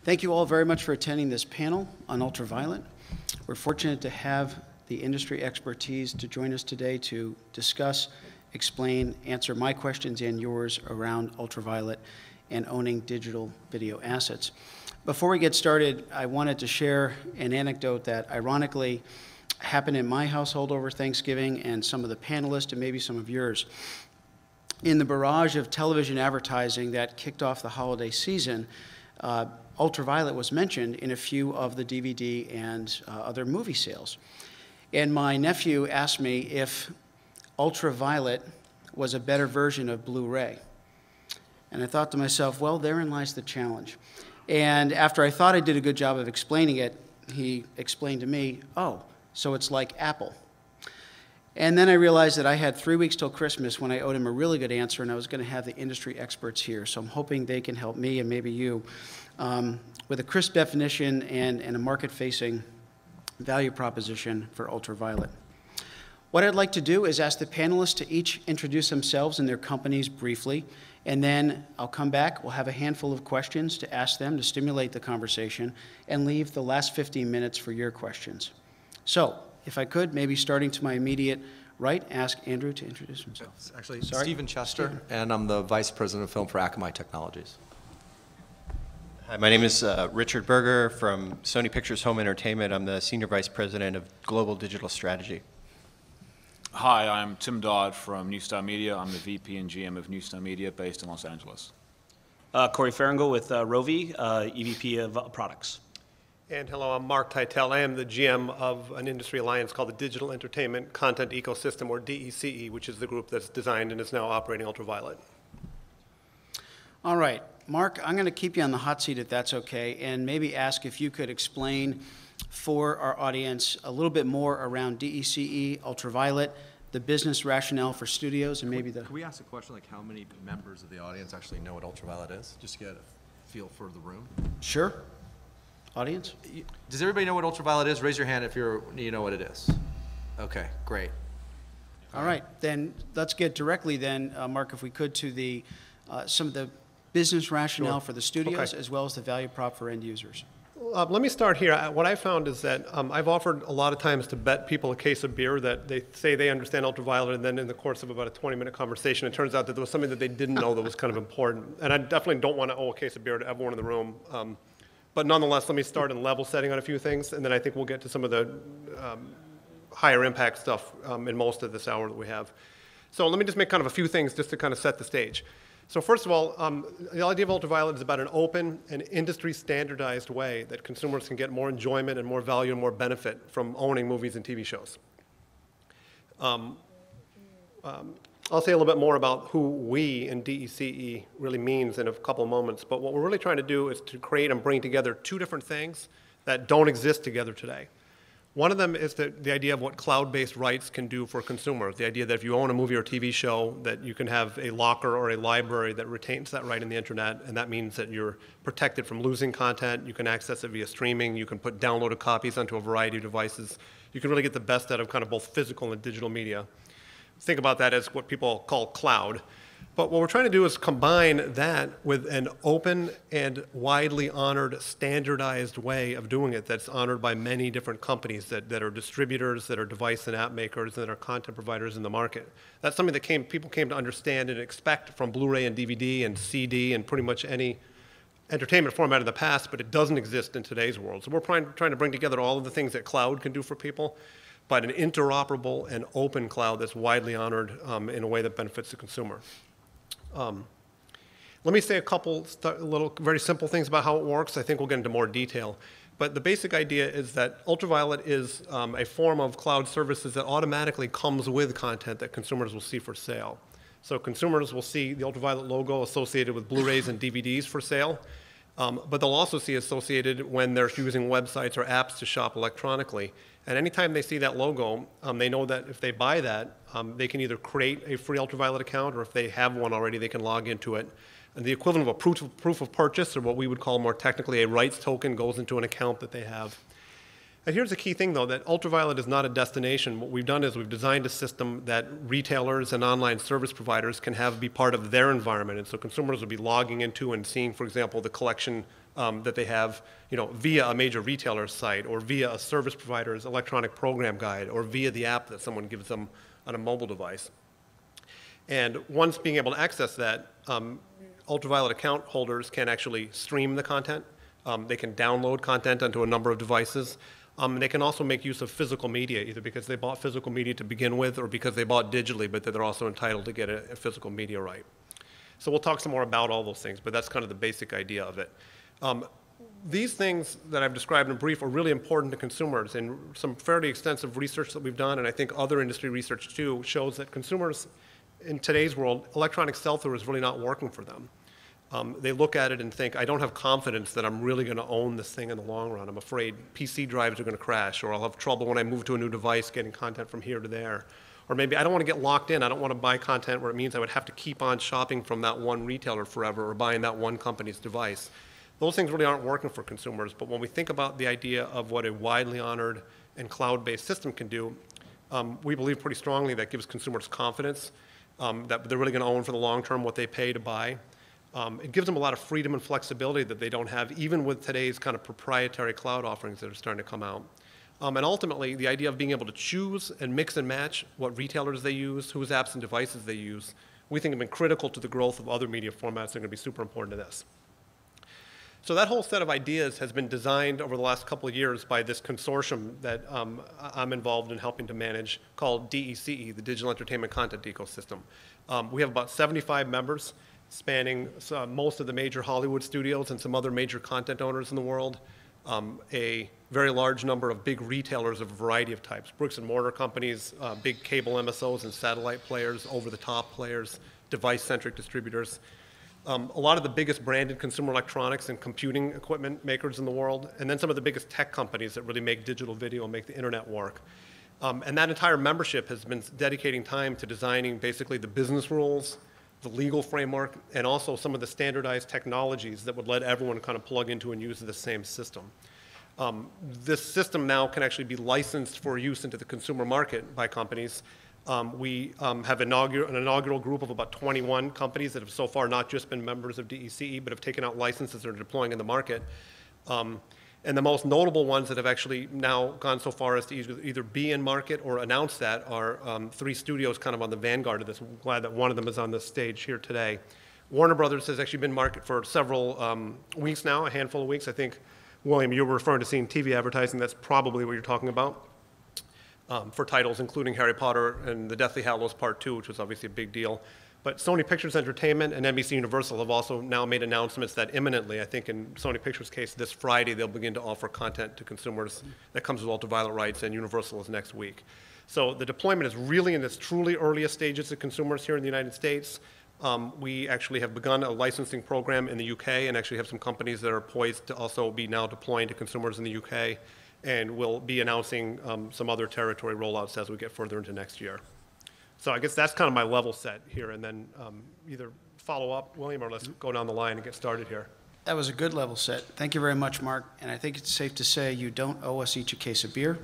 Thank you all very much for attending this panel on UltraViolet. We're fortunate to have the industry expertise to join us today to discuss, explain, answer my questions and yours around UltraViolet and owning digital video assets. Before we get started, I wanted to share an anecdote that ironically happened in my household over Thanksgiving and some of the panelists and maybe some of yours. In the barrage of television advertising that kicked off the holiday season, UltraViolet was mentioned in a few of the DVD and other movie sales. And my nephew asked me if UltraViolet was a better version of Blu-ray. And I thought to myself, well, therein lies the challenge. And after I thought I did a good job of explaining it, he explained to me, oh, so it's like Apple. And then I realized that I had 3 weeks till Christmas when I owed him a really good answer, and I was going to have the industry experts here. So I'm hoping they can help me and maybe you with a crisp definition and a market-facing value proposition for UltraViolet. What I'd like to do is ask the panelists to each introduce themselves and their companies briefly, and then I'll come back. We'll have a handful of questions to ask them to stimulate the conversation and leave the last 15 minutes for your questions. So, if I could, maybe starting to my immediate right, ask Andrew to introduce himself. It's actually Stephen Chester, and I'm the Vice President of Film for Akamai Technologies. Hi, my name is Richard Berger from Sony Pictures Home Entertainment. I'm the Senior Vice President of Global Digital Strategy. Hi, I'm Tim Dodd from New Star Media. I'm the VP and GM of New Star Media based in Los Angeles. Corey Farringle with Rovi, EVP of Products. And hello, I'm Mark Teitel. I am the GM of an industry alliance called the Digital Entertainment Content Ecosystem, or DECE, which is the group that's designed and is now operating UltraViolet. All right, Mark, I'm going to keep you on the hot seat if that's okay, and maybe ask if you could explain for our audience a little bit more around DECE, UltraViolet, the business rationale for studios, and maybe the... Can we ask a question like how many members of the audience actually know what UltraViolet is, just to get a feel for the room? Sure. Audience? Does everybody know what UltraViolet is? Raise your hand if you know what it is. Okay, great. All right, then let's get directly then, Mark, if we could, to the some of the business rationale for the studios as well as the value prop for end users. Let me start here. What I found is that I've offered a lot of times to bet people a case of beer that they say they understand UltraViolet, and then in the course of about a 20-minute conversation, it turns out that there was something that they didn't know that was kind of important. And I definitely don't want to owe a case of beer to everyone in the room. But nonetheless, let me start in level setting on a few things, and then I think we'll get to some of the higher impact stuff in most of this hour that we have. So let me just make kind of a few things just to kind of set the stage. So first of all, the idea of UltraViolet is about an open and industry standardized way that consumers can get more enjoyment and more value and more benefit from owning movies and TV shows. I'll say a little bit more about who we in DECE really means in a couple of moments, but what we're really trying to do is to create and bring together two different things that don't exist together today. One of them is the idea of what cloud-based rights can do for consumers, the idea that if you own a movie or TV show, that you can have a locker or a library that retains that right in the internet, and that means that you're protected from losing content, you can access it via streaming, you can put downloaded copies onto a variety of devices, you can really get the best out of kind of both physical and digital media. Think about that as what people call cloud. But what we're trying to do is combine that with an open and widely honored, standardized way of doing it that's honored by many different companies that are distributors, that are device and app makers, that are content providers in the market. That's something that people came to understand and expect from Blu-ray and DVD and CD and pretty much any entertainment format in the past, but it doesn't exist in today's world. So we're trying to bring together all of the things that cloud can do for people, but an interoperable and open cloud that's widely honored in a way that benefits the consumer. Let me say a couple little very simple things about how it works. I think we'll get into more detail. But the basic idea is that UltraViolet is a form of cloud services that automatically comes with content that consumers will see for sale. So consumers will see the UltraViolet logo associated with Blu-rays and DVDs for sale, but they'll also see associated when they're using websites or apps to shop electronically. And anytime they see that logo, they know that if they buy that, they can either create a free UltraViolet account, or if they have one already, they can log into it. And the equivalent of a proof of purchase, or what we would call more technically a rights token, goes into an account that they have. And here's the key thing, though, that UltraViolet is not a destination. What we've done is we've designed a system that retailers and online service providers can have be part of their environment. And so consumers will be logging into and seeing, for example, the collection that they have, via a major retailer's site, or via a service provider's electronic program guide, or via the app that someone gives them on a mobile device. And once being able to access that, UltraViolet account holders can actually stream the content. They can download content onto a number of devices. They can also make use of physical media, either because they bought physical media to begin with or because they bought digitally, but that they're also entitled to get a physical media right. So we'll talk some more about all those things, but that's kind of the basic idea of it. These things that I've described in brief are really important to consumers, and some fairly extensive research that we've done, and I think other industry research too, shows that consumers in today's world, electronic sell-through is really not working for them. They look at it and think, I don't have confidence that I'm really going to own this thing in the long run. I'm afraid PC drives are going to crash, or I'll have trouble when I move to a new device getting content from here to there. Or maybe I don't want to get locked in. I don't want to buy content where it means I would have to keep on shopping from that one retailer forever or buying that one company's device. Those things really aren't working for consumers, but when we think about the idea of what a widely honored and cloud-based system can do, we believe pretty strongly that gives consumers confidence that they're really going to own for the long term what they pay to buy. It gives them a lot of freedom and flexibility that they don't have, even with today's kind of proprietary cloud offerings that are starting to come out. And ultimately, the idea of being able to choose and mix and match what retailers they use, whose apps and devices they use, we think have been critical to the growth of other media formats that are going to be super important to this. So that whole set of ideas has been designed over the last couple of years by this consortium that I'm involved in helping to manage called DECE, the Digital Entertainment Content Ecosystem. We have about 75 members spanning most of the major Hollywood studios and some other major content owners in the world, a very large number of big retailers of a variety of types, bricks and mortar companies, big cable MSOs and satellite players, over-the-top players, device-centric distributors, a lot of the biggest branded consumer electronics and computing equipment makers in the world, and then some of the biggest tech companies that really make digital video and make the internet work. And that entire membership has been dedicating time to designing basically the business rules, the legal framework, and also some of the standardized technologies that would let everyone kind of plug into and use the same system. This system now can actually be licensed for use into the consumer market by companies. We have an inaugural group of about 21 companies that have so far not just been members of DECE, but have taken out licenses that are deploying in the market. And the most notable ones that have actually now gone so far as to either be in market or announce that are 3 studios kind of on the vanguard of this. I'm glad that one of them is on this stage here today. Warner Brothers has actually been in market for several weeks now, a handful of weeks. I think, William, you were referring to seeing TV advertising. That's probably what you're talking about. For titles including Harry Potter and the Deathly Hallows Part 2, which was obviously a big deal. But Sony Pictures Entertainment and NBC Universal have also now made announcements that imminently, I think in Sony Pictures' case, this Friday, they'll begin to offer content to consumers that comes with UltraViolet rights, and Universal is next week. So the deployment is really in its truly earliest stages to consumers here in the United States. We actually have begun a licensing program in the UK and actually have some companies that are poised to also be now deploying to consumers in the UK. And we'll be announcing some other territory rollouts as we get further into next year. So I guess that's kind of my level set here, and then either follow up, William, or let's go down the line and get started here. That was a good level set. Thank you very much, Mark. And I think it's safe to say you don't owe us each a case of beer.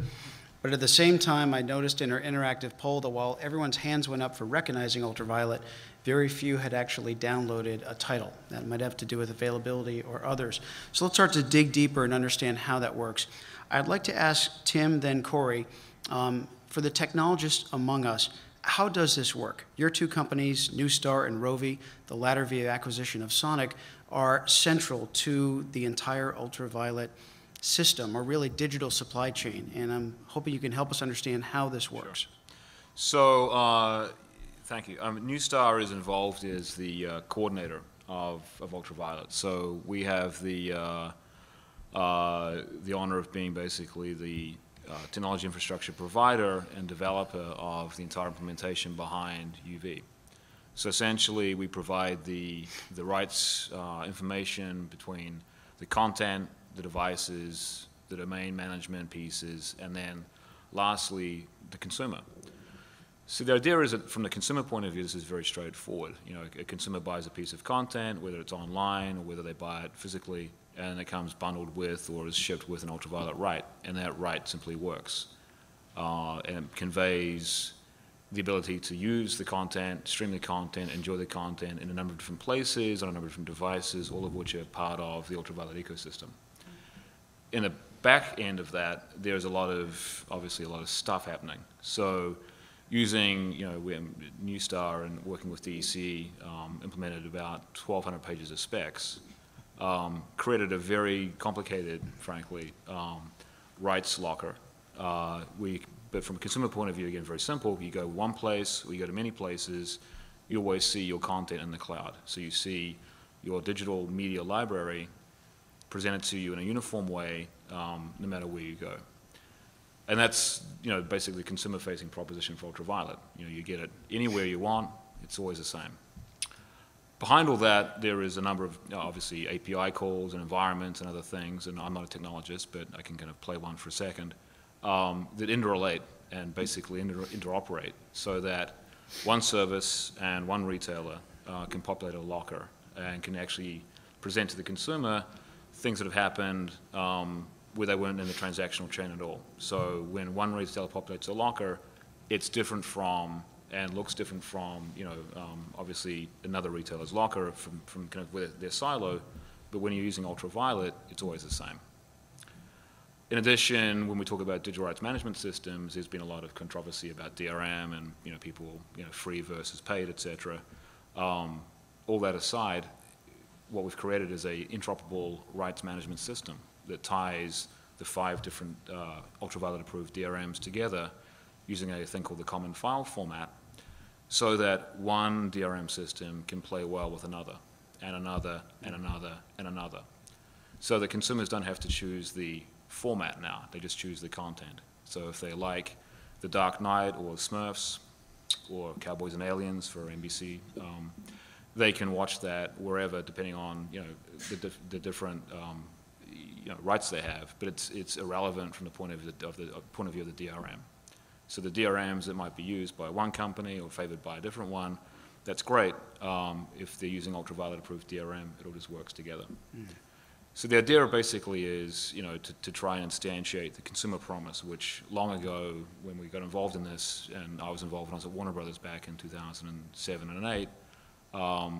But at the same time, I noticed in our interactive poll that while everyone's hands went up for recognizing UltraViolet, very few had actually downloaded a title. That might have to do with availability or others. So let's start to dig deeper and understand how that works. I'd like to ask Tim, then Corey, for the technologists among us, how does this work? Your 2 companies, Newstar and Rovi, the latter via acquisition of Sonic, are central to the entire UltraViolet system, or really digital supply chain. And I'm hoping you can help us understand how this works. Sure. So, thank you. Newstar is involved as the coordinator of UltraViolet. So we have the honor of being basically the technology infrastructure provider and developer of the entire implementation behind UV. So essentially, we provide the rights information between the content, the devices, the domain management pieces, and then lastly, the consumer. So the idea is that from the consumer point of view, this is very straightforward. You know, a consumer buys a piece of content, whether it's online or whether they buy it physically, and it comes bundled with or is shipped with an ultraviolet right, and that right simply works. And conveys the ability to use the content, stream the content, enjoy the content in a number of different places, on a number of different devices, all of which are part of the ultraviolet ecosystem. In the back end of that, there's obviously a lot of stuff happening. So using, you know, Newstar and working with DEC, implemented about 1,200 pages of specs, created a very complicated, frankly, rights locker. But from a consumer point of view, again, very simple. You go one place, or you go to many places, you always see your content in the cloud. So you see your digital media library presented to you in a uniform way, no matter where you go. And that's, you know, basically the consumer-facing proposition for ultraviolet. You know, you get it anywhere you want, it's always the same. Behind all that, there is a number of, obviously, API calls and environments and other things, and I'm not a technologist, but I can kind of play one for a second, that interrelate and basically interoperate so that one service and one retailer can populate a locker and can actually present to the consumer things that have happened where they weren't in the transactional chain at all. So when one retailer populates a locker, it's different from and looks different from, you know, obviously another retailer's locker from kind of their silo, but when you're using ultraviolet, it's always the same. In addition, when we talk about digital rights management systems, there's been a lot of controversy about DRM and, you know, people, you know, free versus paid, et cetera. All that aside, what we've created is a interoperable rights management system that ties the 5 different ultraviolet approved DRMs together using a thing called the common file format, so that one DRM system can play well with another, and another, and another, and another. So that consumers don't have to choose the format now, they just choose the content. So if they like The Dark Knight or Smurfs or Cowboys and Aliens for NBC, they can watch that wherever, depending on, you know, the different you know, rights they have. But it's irrelevant from the point of view of the DRM. So the DRMs that might be used by one company or favored by a different one, that's great. If they're using ultraviolet approved DRM, it all just works together. Mm. So the idea basically is, you know, to try and instantiate the consumer promise, which long ago, when we got involved in this, and I was involved when I was at Warner Brothers back in 2007 and 8,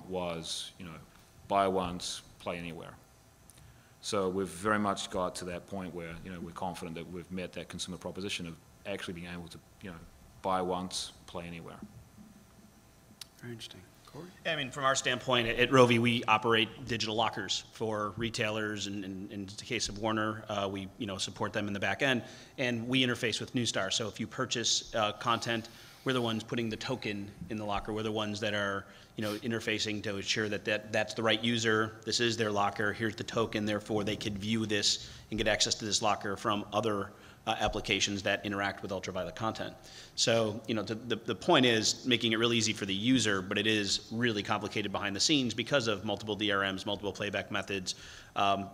was, you know, buy once, play anywhere. So we've very much got to that point where, you know, we're confident that we've met that consumer proposition of actually being able to, you know, buy once, play anywhere. Very interesting. Corey? Yeah, I mean, from our standpoint at Rovi, we operate digital lockers for retailers, and in the case of Warner, we, you know, support them in the back end, and we interface with Newstar. So if you purchase content, we're the ones putting the token in the locker. We're the ones that are, you know, interfacing to ensure that that's the right user. This is their locker. Here's the token. Therefore, they could view this and get access to this locker from other applications that interact with ultraviolet content. So, you know, the point is making it really easy for the user, but it is really complicated behind the scenes because of multiple DRMs, multiple playback methods,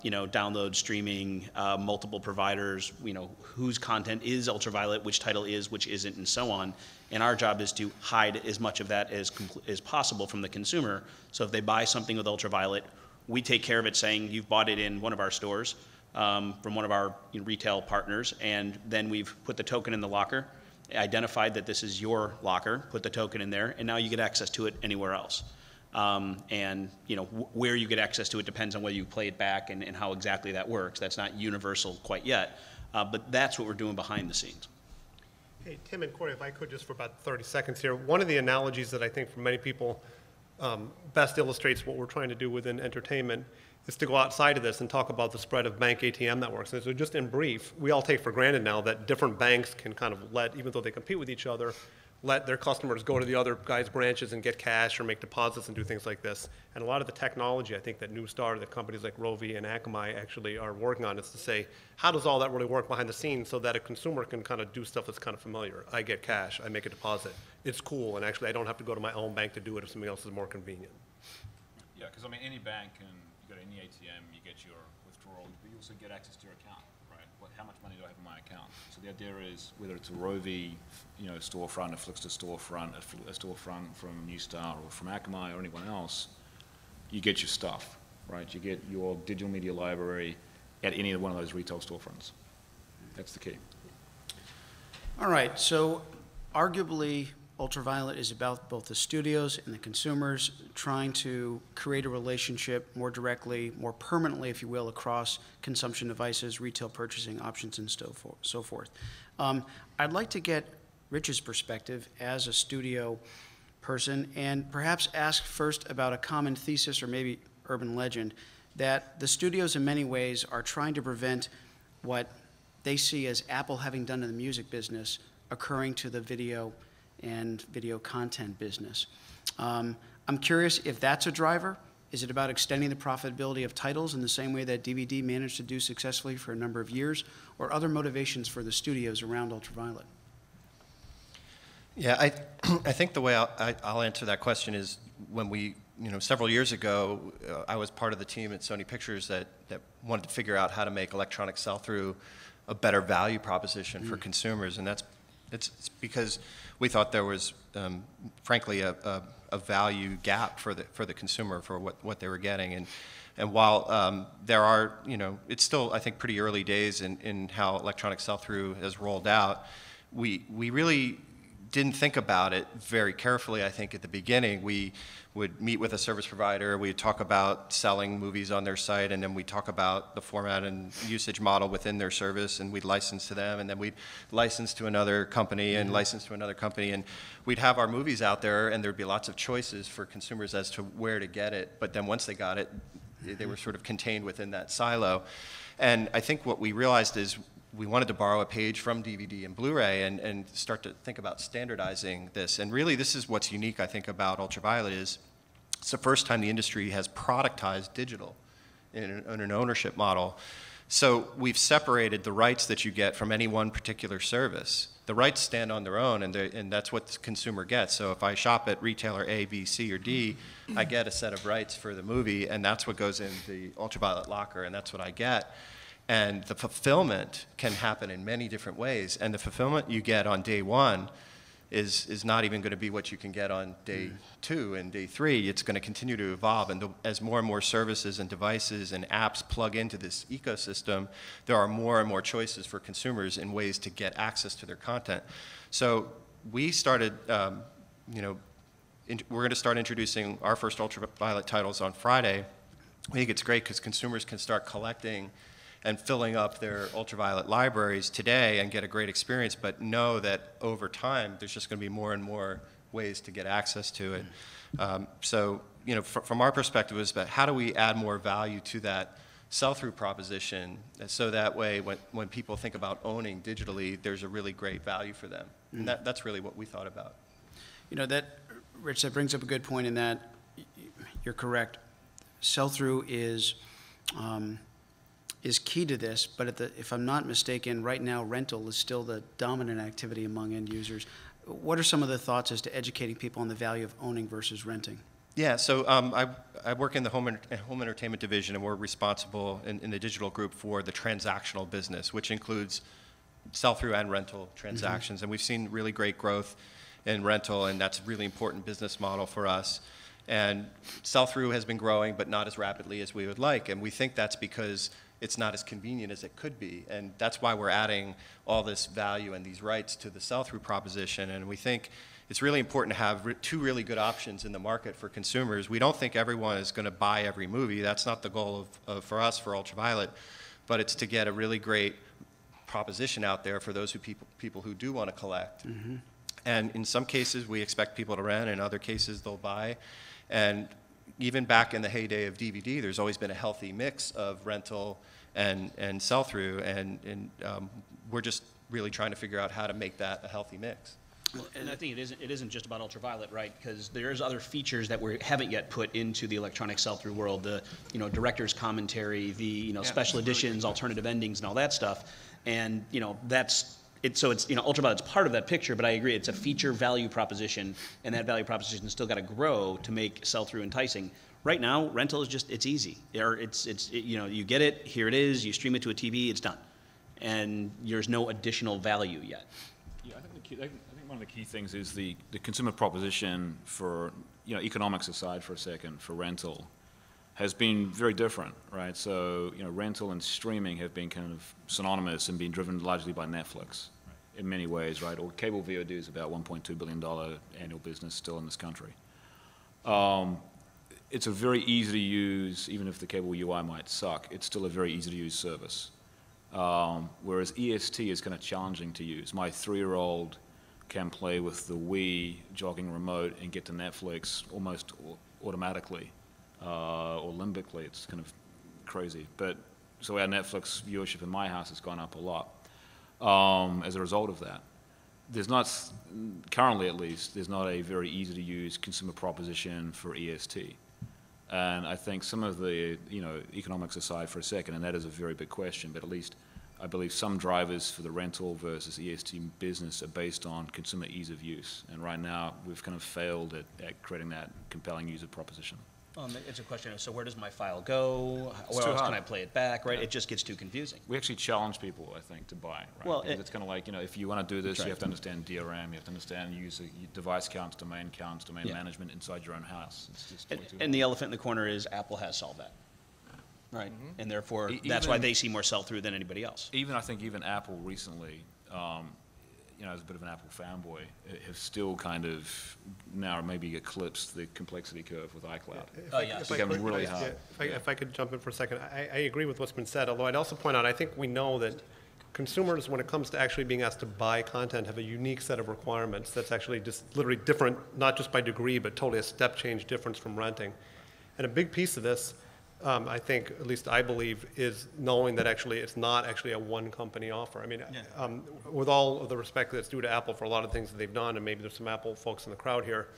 you know, download, streaming, multiple providers, you know, whose content is ultraviolet, which title is, which isn't, and so on. And our job is to hide as much of that as possible from the consumer. So if they buy something with ultraviolet, we take care of it saying, you've bought it in one of our stores, from one of our, you know, retail partners, and then we've put the token in the locker, identified that this is your locker, put the token in there, and now you get access to it anywhere else. And, you know, where you get access to it depends on whether you play it back and how exactly that works. That's not universal quite yet, but that's what we're doing behind the scenes. Hey, Tim and Corey, if I could just for about 30 seconds here. One of the analogies that I think for many people best illustrates what we're trying to do within entertainment is to go outside of this and talk about the spread of bank ATM networks. And so just in brief, we all take for granted now that different banks can kind of let, even though they compete with each other, let their customers go to the other guy's branches and get cash or make deposits and do things like this. And a lot of the technology, I think, that Newstar, that companies like Rovi and Akamai actually are working on is to say, how does all that really work behind the scenes so that a consumer can kind of do stuff that's kind of familiar? I get cash, I make a deposit. It's cool, and actually I don't have to go to my own bank to do it if somebody else is more convenient. Yeah, because I mean, any bank can, you go to any ATM, you get your withdrawal, but you also get access to your account, right? How much money do I have in my account? So the idea is, whether it's a Rovi, storefront, a Flixster storefront, a storefront from Newstar or from Akamai or anyone else, you get your stuff, right? You get your digital media library at any one of those retail storefronts. That's the key. All right, so arguably, UltraViolet is about both the studios and the consumers trying to create a relationship more directly, more permanently, if you will, across consumption devices, retail purchasing options, and so forth. I'd like to get Rich's perspective as a studio person and perhaps ask first about a common thesis or maybe urban legend that the studios in many ways are trying to prevent what they see as Apple having done in the music business occurring to the video and video content business. I'm curious if that's a driver. Is it about extending the profitability of titles in the same way that DVD managed to do successfully for a number of years, or other motivations for the studios around UltraViolet? Yeah, I think the way I'll answer that question is when we, several years ago, I was part of the team at Sony Pictures that wanted to figure out how to make electronic sell-through a better value proposition for consumers, and it's because we thought there was, frankly, a value gap for the consumer for what they were getting, and while there are, it's still, I think, pretty early days in how electronic sell-through has rolled out. We really didn't think about it very carefully. I think at the beginning we would meet with a service provider, we'd talk about selling movies on their site, and then we'd talk about the format and usage model within their service, and we'd license to them, and then we'd license to another company and license to another company, and we'd have our movies out there, and there'd be lots of choices for consumers as to where to get it, but then once they got it, they were sort of contained within that silo. And I think what we realized is we wanted to borrow a page from DVD and Blu-ray and start to think about standardizing this. And really, this is what's unique, I think, about UltraViolet is it's the first time the industry has productized digital in an ownership model. So we've separated the rights that you get from any one particular service. The rights stand on their own, and that's what the consumer gets. So if I shop at retailer A, B, C, or D, I get a set of rights for the movie, and that's what goes in the UltraViolet locker, and that's what I get. And the fulfillment can happen in many different ways. And the fulfillment you get on day one is not even going to be what you can get on day 2 and day 3. It's going to continue to evolve. And as more and more services and devices and apps plug into this ecosystem, there are more and more choices for consumers in ways to get access to their content. So we started, we're going to start introducing our first UltraViolet titles on Friday. I think it's great because consumers can start collecting and filling up their UltraViolet libraries today and get a great experience, but know that over time there's just going to be more and more ways to get access to it. So, from our perspective, it was about how do we add more value to that sell-through proposition, so that way when people think about owning digitally, there's a really great value for them. And that's really what we thought about. Rich, that brings up a good point in that you're correct. Sell-through is key to this, but if I'm not mistaken, right now rental is still the dominant activity among end users. What are some of the thoughts as to educating people on the value of owning versus renting? Yeah, so I work in the home entertainment division, and we're responsible in the digital group for the transactional business, which includes sell-through and rental transactions. And we've seen really great growth in rental, and that's a really important business model for us. And sell-through has been growing, but not as rapidly as we would like. And we think that's because it's not as convenient as it could be. And that's why we're adding all this value and these rights to the sell-through proposition. And we think it's really important to have two really good options in the market for consumers. We don't think everyone is going to buy every movie. That's not the goal for us, for UltraViolet. But it's to get a really great proposition out there for those people who do want to collect. And in some cases, we expect people to rent. In other cases, they'll buy. And even back in the heyday of DVD, there's always been a healthy mix of rental and sell-through, and we're just really trying to figure out how to make that a healthy mix. Well, and I think it isn't just about UltraViolet, right? Because there's other features that we haven't yet put into the electronic sell-through world. The director's commentary, the special editions, alternative endings, and all that stuff. And that's it. So it's UltraViolet's part of that picture. But I agree, it's a feature value proposition, and that value proposition still got to grow to make sell-through enticing. Right now, rental is just, it's easy. You know, you get it, here it is, you stream it to a TV, it's done. And there's no additional value yet. Yeah, I think one of the key things is the consumer proposition for, you know, economics aside for a second, for rental, has been very different, right? So, you know, rental and streaming have been kind of synonymous and been driven largely by Netflix in many ways, right? Or cable VOD is about $1.2 billion annual business still in this country. It's a very easy to use, even if the cable UI might suck, it's still a very easy to use service. Whereas EST is kind of challenging to use. My 3-year-old can play with the Wii jogging remote and get to Netflix almost automatically, or limbically. It's kind of crazy. But so our Netflix viewership in my house has gone up a lot as a result of that. There's not, currently at least, there's not a very easy to use consumer proposition for EST. And I think some of the, you know, economics aside for a second, and that is a very big question, but at least I believe some drivers for the rental versus EST business are based on consumer ease of use. And right now, we've kind of failed at creating that compelling user proposition. It's a question of, so where does my file go? Where too else hard. can I play it back, right? Yeah. It just gets too confusing. We actually challenge people, I think, to buy, right? Well, Because it's kind of like, you know, if you want to do this, That's right. you have to understand DRM, you have to understand user device counts, domain Yeah. management inside your own house. It's just way too And the elephant in the corner is Apple has solved that, right? And therefore, E- that's why even- they see more sell-through than anybody else. Even, I think even Apple recently, you know, as a bit of an Apple fanboy, have still kind of now maybe eclipsed the complexity curve with iCloud. Yes. It's becoming really hard. If I could jump in for a second, I agree with what's been said, although I'd also point out, I think we know that consumers, when it comes to actually being asked to buy content, have a unique set of requirements that's actually just literally different, not just by degree, but totally a step change difference from renting. And a big piece of this, I think, at least I believe, is knowing that actually it's not actually a one company offer. I mean, with all of the respect that's due to Apple for a lot of things that they've done, and maybe there's some Apple folks in the crowd here,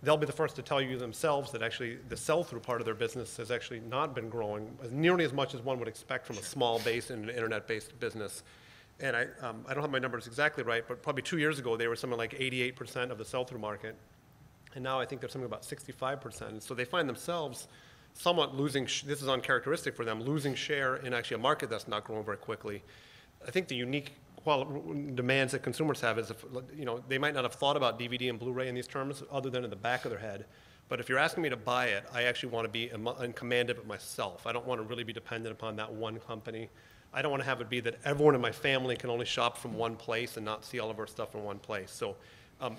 they'll be the first to tell you themselves that actually the sell-through part of their business has actually not been growing nearly as much as one would expect from a small base in an internet-based business. And I don't have my numbers exactly right, but probably 2 years ago, they were something like 88% of the sell-through market. And now I think they're something about 65%. And so they find themselves somewhat losing, this is uncharacteristic for them, losing share in actually a market that's not growing very quickly. I think the unique demands that consumers have is, if, you know, they might not have thought about DVD and Blu-ray in these terms other than in the back of their head. But if you're asking me to buy it, I actually want to be in command of it myself. I don't want to really be dependent upon that one company. I don't want to have it be that everyone in my family can only shop from one place and not see all of our stuff in one place. So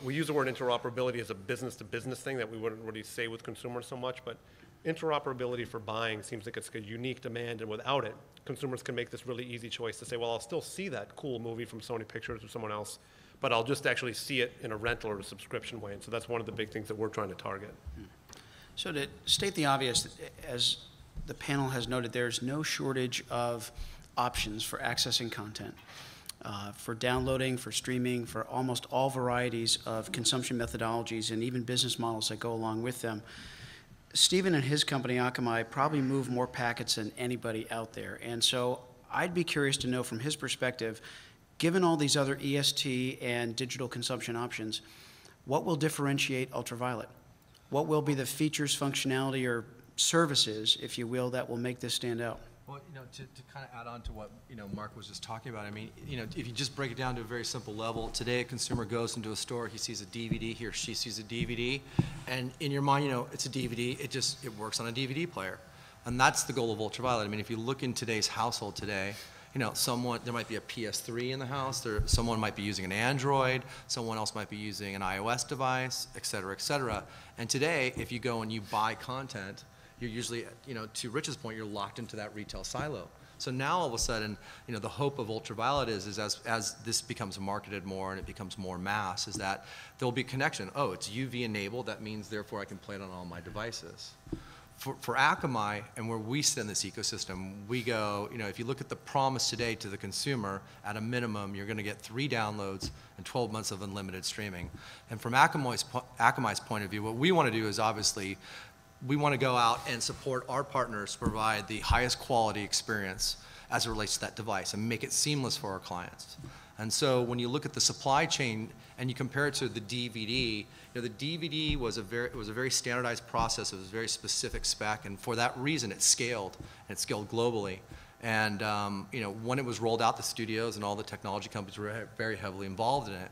we use the word interoperability as a business-to-business thing that we wouldn't really say with consumers so much, but interoperability for buying seems like it's a unique demand, and without it, consumers can make this really easy choice to say, well, I'll still see that cool movie from Sony Pictures or someone else, but I'll just actually see it in a rental or a subscription way. And so that's one of the big things that we're trying to target. So to state the obvious, as the panel has noted, there's no shortage of options for accessing content, for downloading, for streaming, for almost all varieties of consumption methodologies and even business models that go along with them. Stephen and his company, Akamai, probably move more packets than anybody out there. And so I'd be curious to know from his perspective, given all these other EST and digital consumption options, what will differentiate UltraViolet? What will be the features, functionality, or services, if you will, that will make this stand out? Well, you know, to kind of add on to what, you know, Mark was just talking about, I mean, you know, if you just break it down to a very simple level, today a consumer goes into a store, he sees a DVD, he or she sees a DVD, and in your mind, you know, it's a DVD, it works on a DVD player. And that's the goal of UltraViolet. I mean, if you look in today's household today, you know, there might be a PS3 in the house, someone might be using an Android, someone else might be using an iOS device, et cetera, et cetera. And today, if you go and you buy content, you're usually, you know, to Rich's point, you're locked into that retail silo. So now all of a sudden, you know, the hope of UltraViolet is as this becomes marketed more and it becomes more mass, is that there'll be a connection. Oh, it's UV enabled, that means therefore I can play it on all my devices. For Akamai, and where we sit in this ecosystem, we go, you know, if you look at the promise today to the consumer, at a minimum, you're going to get 3 downloads and 12 months of unlimited streaming. And from Akamai's point of view, what we want to do is obviously, we want to go out and support our partners to provide the highest quality experience as it relates to that device and make it seamless for our clients. And so when you look at the supply chain and you compare it to the DVD, the DVD was a very standardized process. It was a very specific spec, and for that reason, it scaled, and it scaled globally. And when it was rolled out, the studios and all the technology companies were very heavily involved in it.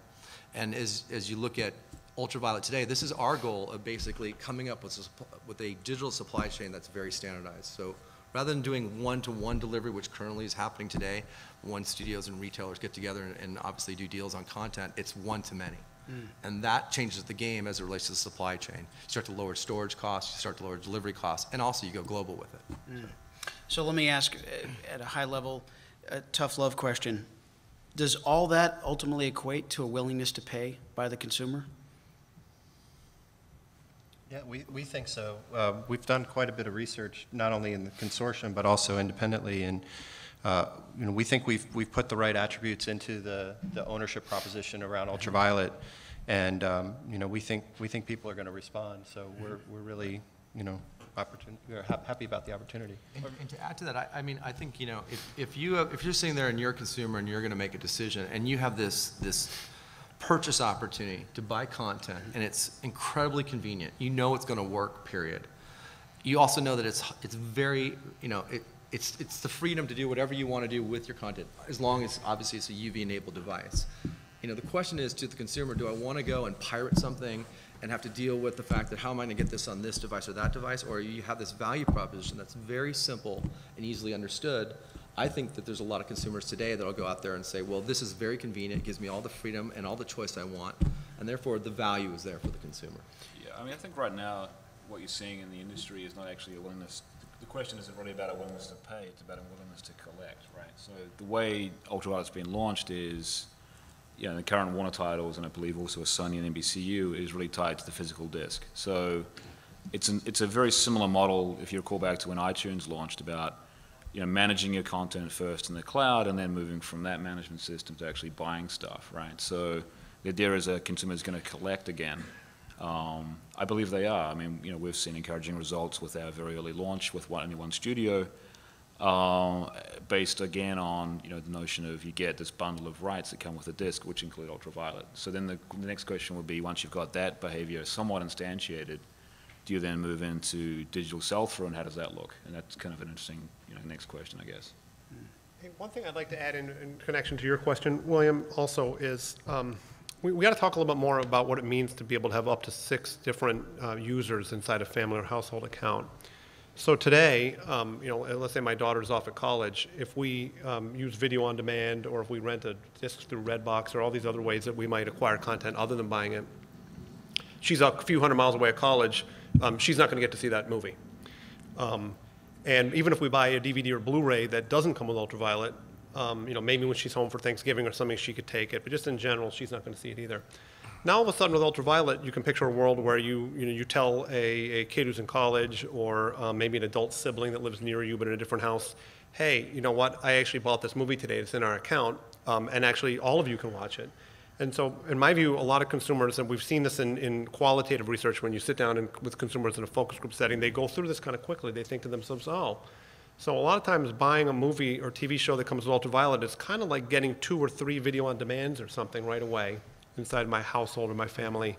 And as you look at UltraViolet today, this is our goal of basically coming up with a digital supply chain that's very standardized. So rather than doing one-to-one delivery, which currently is happening today, when studios and retailers get together and obviously do deals on content, it's one-to-many. And that changes the game as it relates to the supply chain. You start to lower storage costs, you start to lower delivery costs, and also you go global with it. So let me ask, at a high level, a tough love question. Does all that ultimately equate to a willingness to pay by the consumer? Yeah, we think so. We've done quite a bit of research, not only in the consortium, but also independently, and we think we've put the right attributes into the ownership proposition around UltraViolet, and we think people are going to respond. So we're really we're happy about the opportunity. And to add to that, I think if you're sitting there and you're a consumer and you're going to make a decision and you have this purchase opportunity to buy content and it's incredibly convenient, it's going to work. Period. You also know that it's very it's the freedom to do whatever you want to do with your content, as long as obviously it's a UV-enabled device. The question is to the consumer: do I want to go and pirate something and have to deal with the fact that how am I going to get this on this device or that device, or you have this value proposition that's very simple and easily understood? I think that there's a lot of consumers today that will go out there and say, well, this is very convenient, it gives me all the freedom and all the choice I want, and therefore the value is there for the consumer. Yeah, I think right now what you're seeing in the industry is not actually a willingness. The question isn't really about a willingness to pay, it's about a willingness to collect, right? So the way UltraViolet's been launched is, the current Warner titles, and I believe also a Sony and NBCU, is really tied to the physical disc. So it's a very similar model, if you recall back to when iTunes launched, about managing your content first in the cloud and then moving from that management system to actually buying stuff, right? So the idea is a consumer is going to collect again. I believe they are. We've seen encouraging results with our very early launch with only one studio, based again on the notion of you get this bundle of rights that come with a disc, which include UltraViolet. So then the next question would be, once you've got that behavior somewhat instantiated, do you then move into digital sell-through, and how does that look? And that's kind of an interesting next question, I guess. Hey, one thing I'd like to add in connection to your question, William, also is we got to talk a little bit more about what it means to be able to have up to 6 different users inside a family or household account. So today, let's say my daughter's off at college, if we use video on demand, or if we rent a disc through Redbox, or all these other ways that we might acquire content other than buying it, she's a few hundred miles away at college, she's not going to get to see that movie. And even if we buy a DVD or Blu-ray that doesn't come with UltraViolet, maybe when she's home for Thanksgiving or something, she could take it, but just in general, she's not going to see it either. Now, all of a sudden, with UltraViolet, you can picture a world where you tell a kid who's in college, or maybe an adult sibling that lives near you but in a different house, hey, you know what, I actually bought this movie today, it's in our account, and actually all of you can watch it. And so, in my view, a lot of consumers, and we've seen this in qualitative research, when you sit down with consumers in a focus group setting, they go through this kind of quickly. They think to themselves, oh, so a lot of times buying a movie or TV show that comes with UltraViolet is kind of like getting 2 or 3 video on demands or something right away inside my household or my family.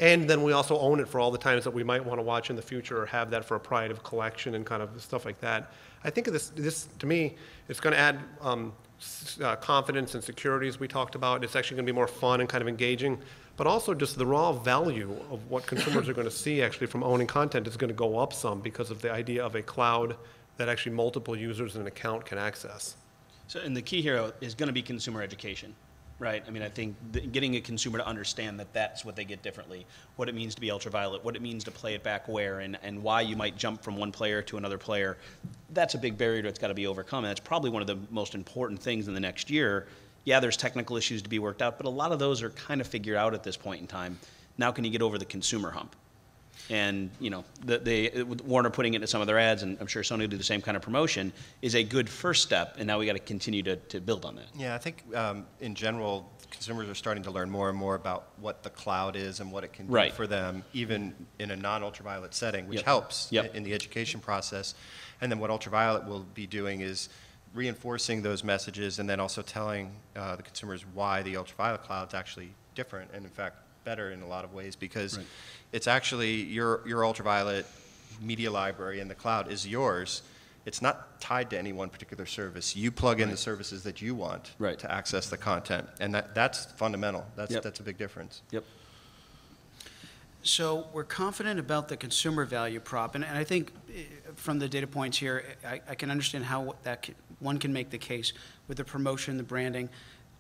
And then we also own it for all the times that we might want to watch in the future, or have that for a pride of collection and kind of stuff like that. I think of this to me, it's going to add confidence and security, as we talked about. It's actually going to be more fun and kind of engaging, but also just the raw value of what consumers are going to see actually from owning content is going to go up some, because of the idea of a cloud that actually multiple users in an account can access. So, and the key here is going to be consumer education, right? I think getting a consumer to understand that that's what they get differently, what it means to be UltraViolet, what it means to play it back where, and why you might jump from one player to another player. That's a big barrier that's got to be overcome, and that's probably one of the most important things in the next year. Yeah, there's technical issues to be worked out, but a lot of those are kind of figured out at this point in time. Now can you get over the consumer hump? And Warner putting it into some of their ads, and I'm sure Sony will do the same kind of promotion, is a good first step, and now we got to continue to build on that. Yeah, I think in general, consumers are starting to learn more and more about what the cloud is and what it can do for them, even in a non-UltraViolet setting, which helps in the education process. And then what UltraViolet will be doing is reinforcing those messages and then also telling the consumers why the UltraViolet cloud's actually different and in fact better in a lot of ways, because it's actually your UltraViolet media library in the cloud is yours. It's not tied to any one particular service. You plug in the services that you want to access the content, and that's fundamental. That's a big difference. Yep. So we're confident about the consumer value prop, and I think from the data points here, I can understand how one can make the case with the promotion, the branding.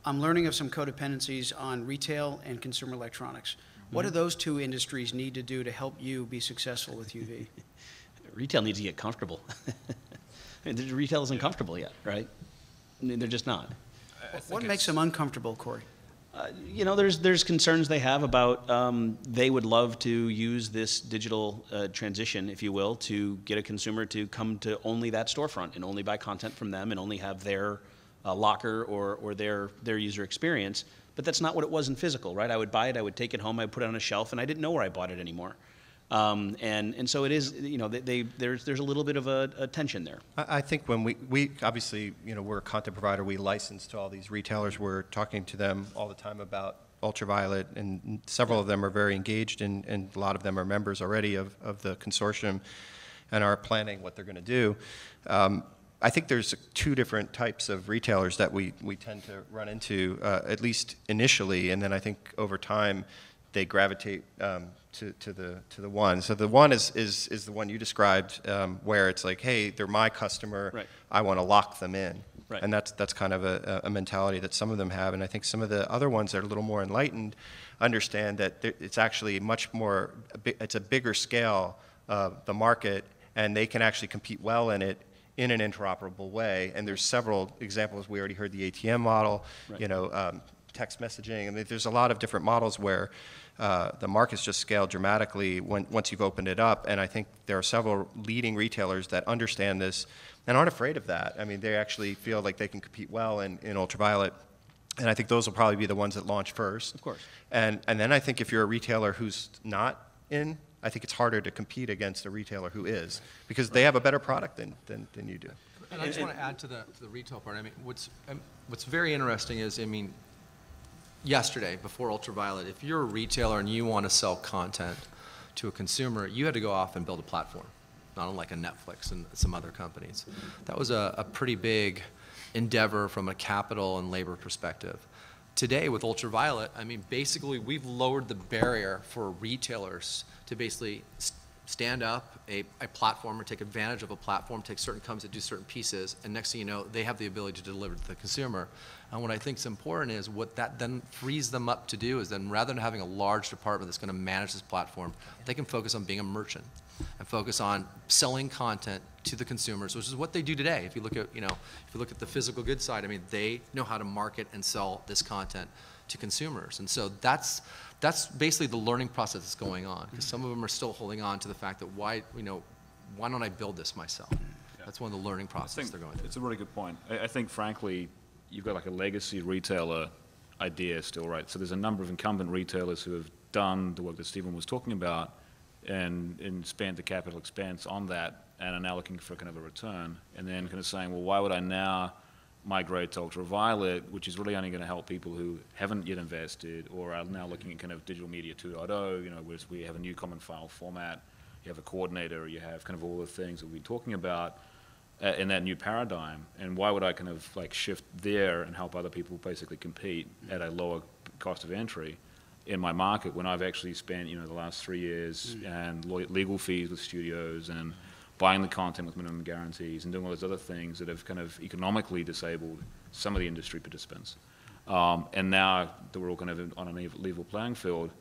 I'm learning of some codependencies on retail and consumer electronics. What do those two industries need to do to help you be successful with UV? Retail needs to get comfortable. Retail isn't comfortable yet, right? I mean, they're just not. What makes them uncomfortable, Corey? You know, there's concerns they have about they would love to use this digital transition, if you will, to get a consumer to come to only that storefront and only buy content from them and only have their locker or their user experience. But that's not what it was in physical, right? I would buy it, I would take it home, I would put it on a shelf, and I didn't know where I bought it anymore. And so it is, you know, there's a little bit of a tension there. I think when we obviously, you know, we're a content provider, we license to all these retailers, we're talking to them all the time about UltraViolet, and several of them are very engaged, and a lot of them are members already of the consortium and are planning what they're going to do. I think there's two different types of retailers that we tend to run into, at least initially, and then I think over time they gravitate to the one. So the one is the one you described, where it's like, hey, they're my customer, right. I want to lock them in. Right. And that's kind of a mentality that some of them have, and I think some of the other ones that are a little more enlightened understand that it's actually much more, it's a bigger scale of the market, and they can actually compete well in it in an interoperable way. And there's several examples. We already heard the ATM model, right. you know, text messaging. I mean, there's a lot of different models where the market's just scaled dramatically once you've opened it up. And I think there are several leading retailers that understand this and aren't afraid of that. I mean, they actually feel like they can compete well in UltraViolet. And I think those will probably be the ones that launch first. Of course. And then I think if you're a retailer who's not in, I think it's harder to compete against a retailer who is, because they have a better product than you do. And I just want to add to the retail part. I mean, what's very interesting is, I mean, yesterday, before UltraViolet, if you're a retailer and you want to sell content to a consumer, you had to go off and build a platform, not unlike a Netflix and some other companies. That was a pretty big endeavor from a capital and labor perspective. Today, with UltraViolet, I mean, basically, we've lowered the barrier for retailers to basically stand up a platform or take advantage of a platform, take certain companies that do certain pieces, and next thing you know, they have the ability to deliver to the consumer. And what I think is important is what that then frees them up to do is then, rather than having a large department that's going to manage this platform, they can focus on being a merchant and focus on selling content to the consumers, which is what they do today. If you look at, you know, if you look at the physical goods side, I mean, they know how to market and sell this content to consumers. And so that's basically the learning process that's going on, because some of them are still holding on to the fact that why don't I build this myself? That's one of the learning processes they're going through. It's a really good point. I think, frankly, you've got like a legacy retailer idea still, right? So there's a number of incumbent retailers who have done the work that Stephen was talking about and spent the capital expense on that and are now looking for kind of a return, and then kind of saying, well, why would I now migrate to UltraViolet, which is really only going to help people who haven't yet invested or are now looking at kind of digital media 2.0, you know, where we have a new common file format, you have a coordinator, you have kind of all the things that we're talking about in that new paradigm. And why would I kind of like shift there and help other people basically compete at a lower cost of entry in my market when I've actually spent, you know, the last 3 years and legal fees with studios and buying the content with minimum guarantees and doing all those other things that have kind of economically disabled some of the industry participants. And now that we're all kind of on an level playing field,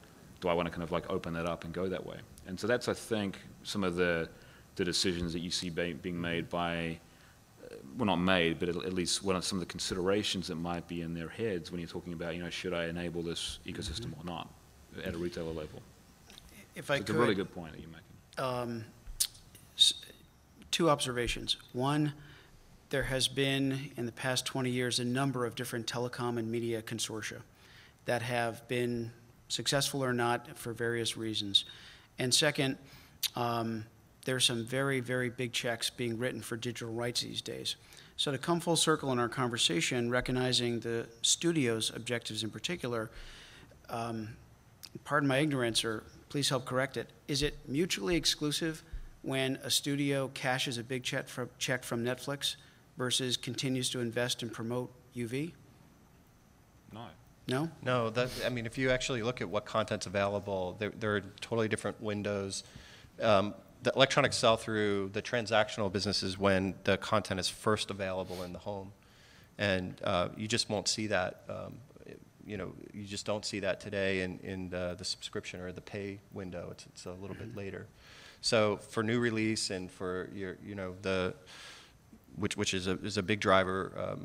do I want to kind of like open that up and go that way? And so that's, I think, some of the decisions that you see being made by, well, not made, but at least one of some of the considerations that might be in their heads when you're talking about, you know, should I enable this ecosystem or not at a retailer level? If I It's could, a really good point that you're making. Two observations. One, there has been, in the past 20 years, a number of different telecom and media consortia that have been successful or not for various reasons. And second, there are some very, very big checks being written for digital rights these days. So to come full circle in our conversation, recognizing the studio's objectives in particular, pardon my ignorance, or please help correct it, is it mutually exclusive when a studio cashes a big check from Netflix versus continues to invest and promote UV? No. No? No, I mean, if you actually look at what content's available, there are totally different windows. The electronic sell-through, the transactional business is when the content is first available in the home. And you just won't see that, you just don't see that today in the subscription or the pay window. It's a little bit later. So for new release and for which is a big driver,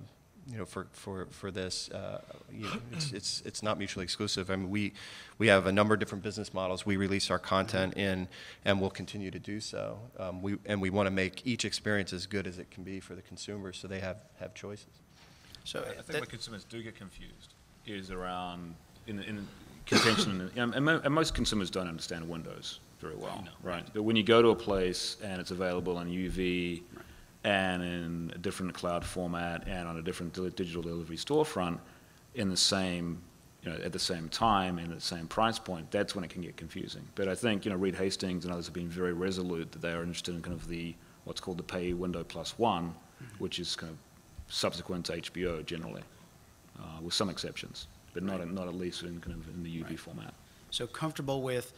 for this, it's not mutually exclusive. I mean, we have a number of different business models we release our content in, and we'll continue to do so. We want to make each experience as good as it can be for the consumers, so they have choices. So I think where consumers do get confused is around in contention, and most consumers don't understand Windows very well, right? But when you go to a place and it's available in UV, and in a different cloud format and on a different digital delivery storefront in the same, at the same time and at the same price point, that's when it can get confusing. But I think, Reed Hastings and others have been very resolute that they are interested in kind of what's called the pay window plus one, which is kind of subsequent to HBO generally, with some exceptions, but not at least in kind of in the UV format. So comfortable with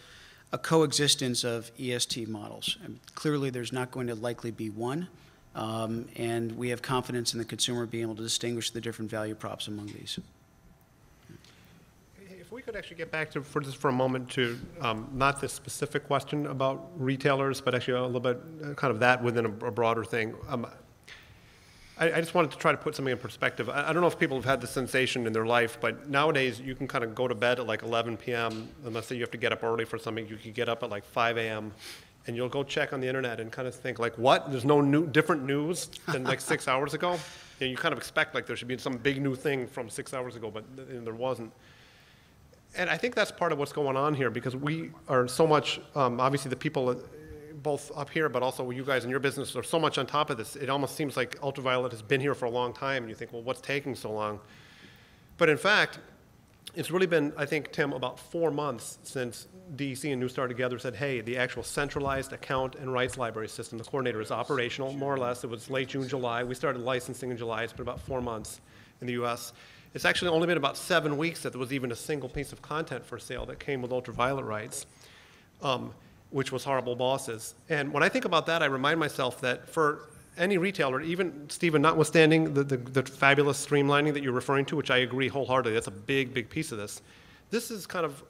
a coexistence of EST models. And clearly, there's not going to likely be one. And we have confidence in the consumer being able to distinguish the different value props among these. If we could actually get back to, for a moment, to not this specific question about retailers, but actually a little bit kind of that within a broader thing. I just wanted to try to put something in perspective. I don't know if people have had the sensation in their life, but nowadays you can kind of go to bed at like 11 p.m. Unless you have to get up early for something, you could get up at like 5 a.m. and you'll go check on the internet and kind of think like, what? There's no different news than like 6 hours ago? And you kind of expect like there should be some big new thing from 6 hours ago, but there wasn't. And I think that's part of what's going on here, because we are so much, obviously the people both up here, but also you guys in your business are so much on top of this. It almost seems like UltraViolet has been here for a long time, and you think, well, what's taking so long? But in fact, it's really been, I think, Tim, about 4 months since DEC and Neustar together said, hey, the actual centralized account and rights library system, the coordinator, is operational, more or less. It was late June, July. We started licensing in July. It's been about 4 months in the U.S. It's actually only been about 7 weeks that there was even a single piece of content for sale that came with UltraViolet rights, which was Horrible Bosses. And when I think about that, I remind myself that for any retailer, even, Stephen, notwithstanding the fabulous streamlining that you're referring to, which I agree wholeheartedly, that's a big, big piece of this. This is kind of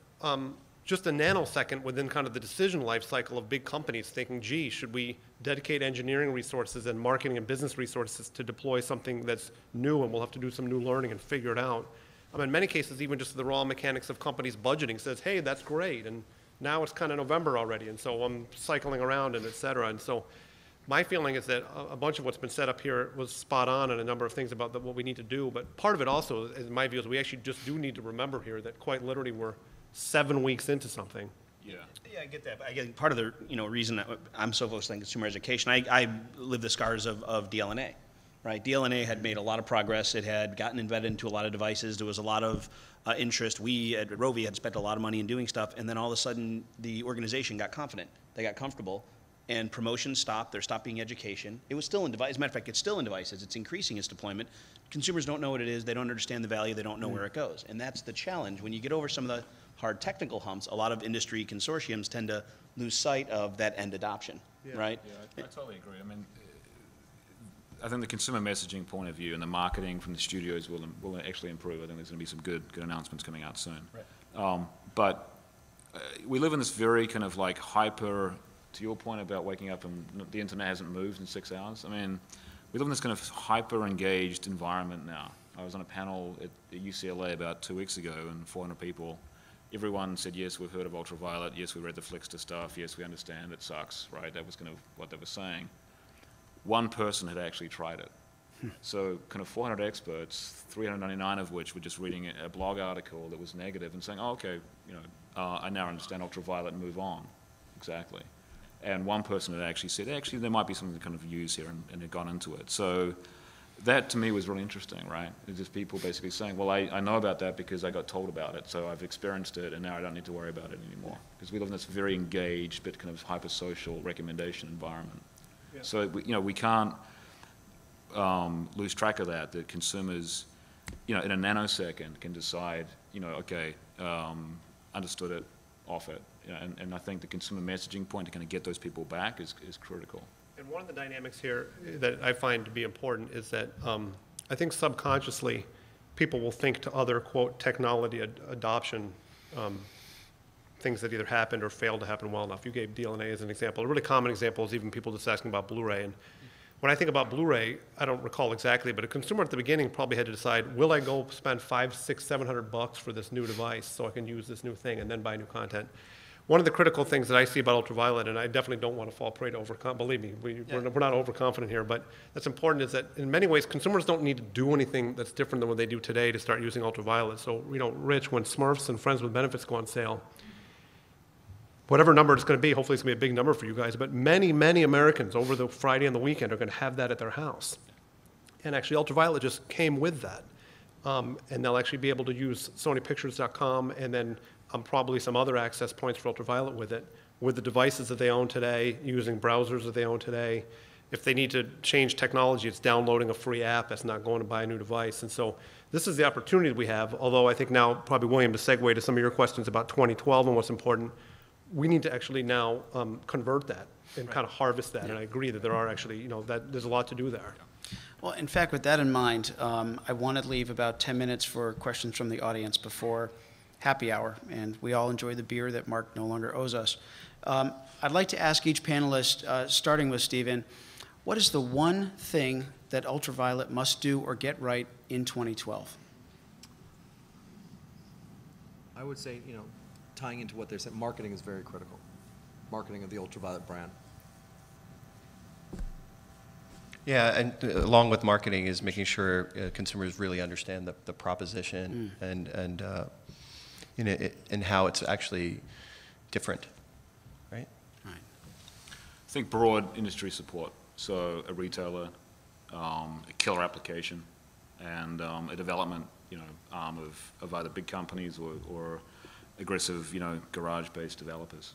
just a nanosecond within kind of the decision life cycle of big companies thinking, gee, should we dedicate engineering resources and marketing and business resources to deploy something that's new, and we'll have to do some new learning and figure it out. I mean, in many cases, even just the raw mechanics of companies budgeting says, hey, that's great, and now it's kind of November already, and so I'm cycling around and et cetera. And so my feeling is that a bunch of what's been set up here was spot on and a number of things about what we need to do. But part of it also, in my view, is we actually just do need to remember here that quite literally we're 7 weeks into something. Yeah. Yeah, I get that. But I get part of the reason that I'm so focused on consumer education. I live the scars of DLNA, right? DLNA had made a lot of progress. It had gotten embedded into a lot of devices. There was a lot of interest. We at Rovi had spent a lot of money in doing stuff, and then all of a sudden the organization got confident. They got comfortable, and promotions stopped. There stopped being education. It was still in devices. As a matter of fact, it's still in devices. It's increasing its deployment. Consumers don't know what it is. They don't understand the value. They don't know where it goes. And that's the challenge. When you get over some of the hard technical humps, a lot of industry consortiums tend to lose sight of that end adoption, right? Yeah, I totally agree. I mean, I think the consumer messaging point of view and the marketing from the studios will actually improve. I think there's going to be some good announcements coming out soon. Right. But we live in this very kind of like hyper, to your point about waking up and the internet hasn't moved in 6 hours. I mean, we live in this kind of hyper engaged environment now. I was on a panel at UCLA about 2 weeks ago, and 400 people. Everyone said, yes, we've heard of UltraViolet. Yes, we read the Flickster stuff. Yes, we understand it sucks, right? That was kind of what they were saying. One person had actually tried it. So kind of 400 experts, 399 of which were just reading a blog article that was negative and saying, oh, okay, I now understand UltraViolet, move on. Exactly. And one person had actually said, actually, there might be something to kind of use here, and had gone into it. So that to me was really interesting, right? It's just people basically saying, well, I know about that because I got told about it, so I've experienced it, and now I don't need to worry about it anymore. Because we live in this very engaged but kind of hyper-social recommendation environment. Yeah. So, we can't lose track of that consumers, in a nanosecond can decide, okay, understood it, off it. And I think the consumer messaging point to kind of get those people back is critical. And one of the dynamics here that I find to be important is that I think subconsciously people will think to other, quote, technology adoption things that either happened or failed to happen well enough. You gave DLNA as an example. A really common example is even people just asking about Blu-ray. And when I think about Blu-ray, I don't recall exactly, but a consumer at the beginning probably had to decide, will I go spend $500, $600, $700 for this new device so I can use this new thing and then buy new content? One of the critical things that I see about UltraViolet, and I definitely don't want to fall prey to overconfidence, believe me, we're not overconfident here, but that's important, is that in many ways, consumers don't need to do anything that's different than what they do today to start using UltraViolet. So, Rich, when Smurfs and Friends with Benefits go on sale, whatever number it's going to be, hopefully it's going to be a big number for you guys, but many, many Americans over the Friday and the weekend are going to have that at their house. And actually, UltraViolet just came with that. And they'll actually be able to use SonyPictures.com and then probably some other access points for UltraViolet with it, with the devices that they own today, using browsers that they own today. If they need to change technology, it's downloading a free app. It's not going to buy a new device. And so this is the opportunity we have, although I think now, probably, William, to segue to some of your questions about 2012 and what's important, we need to actually now convert that and kind of harvest that. And I agree that there are actually, that there's a lot to do there. Well, in fact, with that in mind, I want to leave about 10 minutes for questions from the audience before happy hour, and we all enjoy the beer that Mark no longer owes us. I'd like to ask each panelist, starting with Stephen, what is the one thing that UltraViolet must do or get right in 2012? I would say, tying into what they're saying, marketing is very critical. Marketing of the UltraViolet brand. Yeah, and along with marketing is making sure consumers really understand the proposition and how it's actually different, right? Right. I think broad industry support. So a retailer, a killer application, and a development, arm of either big companies or aggressive, garage-based developers.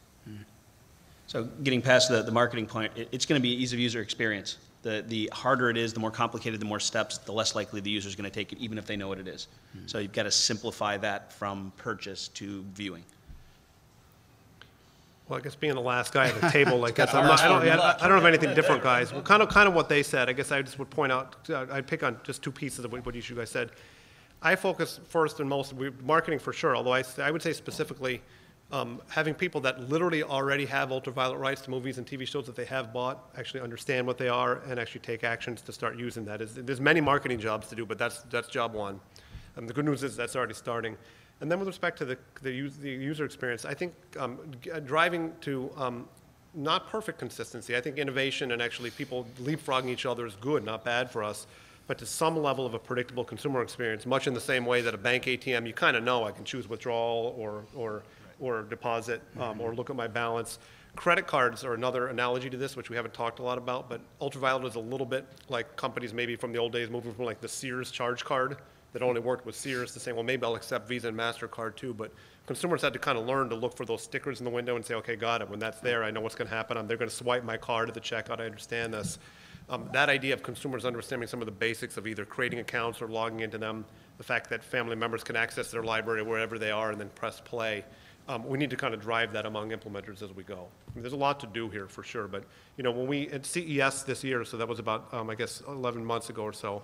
So getting past the marketing point, it's going to be ease of user experience. The harder it is, the more complicated, the more steps, the less likely the user is going to take it, even if they know what it is. So you've got to simplify that from purchase to viewing. Well, I guess being the last guy at the table, I guess I don't have anything different, guys. Well, kind of what they said. I guess I just would point out, I'd pick on just two pieces of what each of you guys said. I focus first and most, marketing for sure, although I would say specifically, having people that literally already have UltraViolet rights to movies and TV shows that they have bought actually understand what they are and actually take actions to start using that. There's many marketing jobs to do, but that's job one. And the good news is that's already starting. And then with respect to the user experience, I think driving to not perfect consistency. I think innovation and actually people leapfrogging each other is good, not bad for us, but to some level of a predictable consumer experience, much in the same way that a bank ATM, you kind of know I can choose withdrawal or deposit or look at my balance. Credit cards are another analogy to this, which we haven't talked a lot about, but UltraViolet is a little bit like companies maybe from the old days moving from like the Sears charge card that only worked with Sears to saying, well, maybe I'll accept Visa and MasterCard too, but consumers had to kind of learn to look for those stickers in the window and say, okay, got it. When that's there, I know what's going to happen. They're going to swipe my card at the checkout. I understand this. That idea of consumers understanding some of the basics of either creating accounts or logging into them, the fact that family members can access their library wherever they are and then press play. We need to kind of drive that among implementers as we go. I mean, there's a lot to do here for sure, but when we, at CES this year, so that was about, I guess, 11 months ago or so,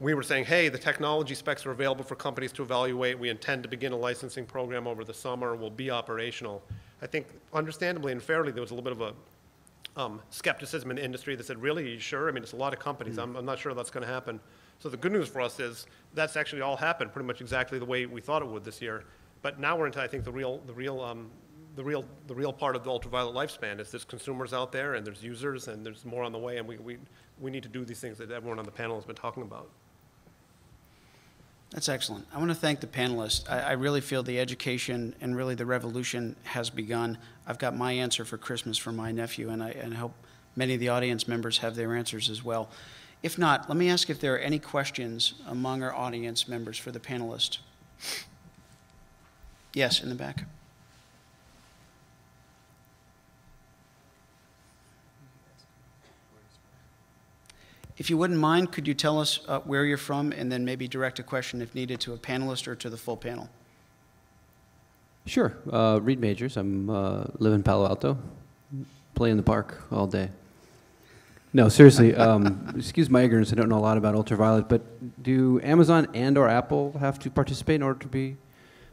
we were saying, hey, the technology specs are available for companies to evaluate. We intend to begin a licensing program over the summer. We'll be operational. I think, understandably and fairly, there was a little bit of a skepticism in the industry that said, really, are you sure? I mean, it's a lot of companies. I'm not sure that's going to happen. So the good news for us is that's actually all happened pretty much exactly the way we thought it would this year. But now we're into, I think, the real part of the UltraViolet lifespan is there's consumers out there and there's users and there's more on the way, and we need to do these things that everyone on the panel has been talking about. That's excellent. I want to thank the panelists. I really feel the education and really the revolution has begun. I've got my answer for Christmas for my nephew, and I hope many of the audience members have their answers as well. If not, let me ask if there are any questions among our audience members for the panelists. Yes, in the back. If you wouldn't mind, could you tell us where you're from and then maybe direct a question if needed to a panelist or to the full panel? Sure. Reed Majors. I'm live in Palo Alto. Play in the park all day. No, seriously. Excuse my ignorance. I don't know a lot about UltraViolet, but do Amazon and or Apple have to participate in order to be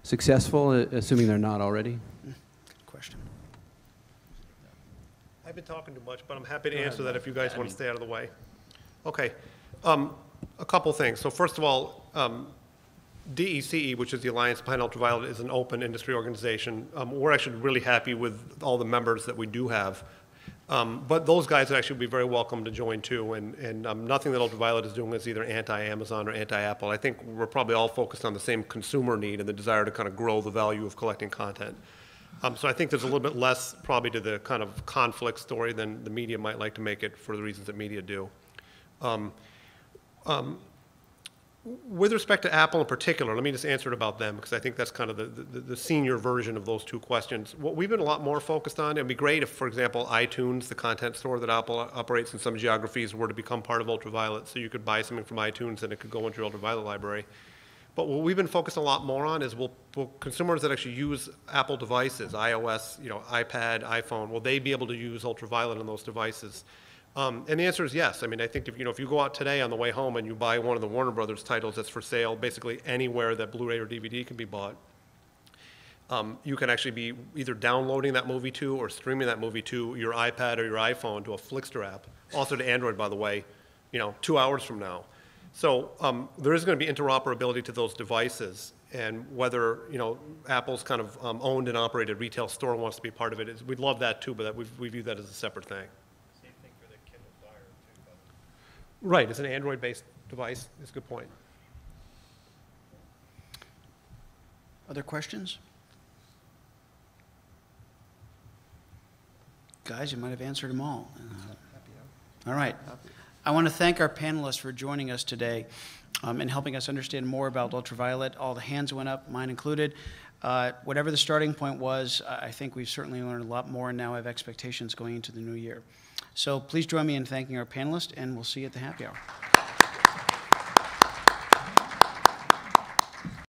successful, assuming they're not already? Good question. I've been talking too much, but I'm happy to answer that if you guys want to stay out of the way. Okay. A couple things. So first of all, DECE, which is the Alliance Behind UltraViolet, is an open industry organization. We're actually really happy with all the members that we do have. But those guys would actually be very welcome to join too. And nothing that UltraViolet is doing is either anti-Amazon or anti-Apple. I think we're probably all focused on the same consumer need and the desire to kind of grow the value of collecting content. So I think there's a little bit less probably to the kind of conflict story than the media might like to make it for the reasons that media do. With respect to Apple in particular, let me just answer it about them because I think that's kind of the senior version of those two questions. What we've been a lot more focused on, it would be great if, for example, iTunes, the content store that Apple operates in some geographies, were to become part of UltraViolet, so you could buy something from iTunes and it could go into your UltraViolet library. But what we've been focused a lot more on is will consumers that actually use Apple devices, iOS, iPad, iPhone, will they be able to use UltraViolet on those devices? And the answer is yes. I mean, I think if you go out today on the way home and you buy one of the Warner Brothers titles that's for sale basically anywhere that Blu-ray or DVD can be bought, you can actually be either downloading that movie to or streaming that movie to your iPad or your iPhone to a Flickster app, also to Android, by the way, 2 hours from now. So there is going to be interoperability to those devices, and whether Apple's kind of owned and operated retail store wants to be part of it, we'd love that too, but we view that as a separate thing. Right, it's an Android-based device. That's a good point. Other questions? Guys, you might have answered them all. All right. I want to thank our panelists for joining us today and helping us understand more about UltraViolet. All the hands went up, mine included. Whatever the starting point was, I think we've certainly learned a lot more and now have expectations going into the new year. So please join me in thanking our panelists, and we'll see you at the happy hour.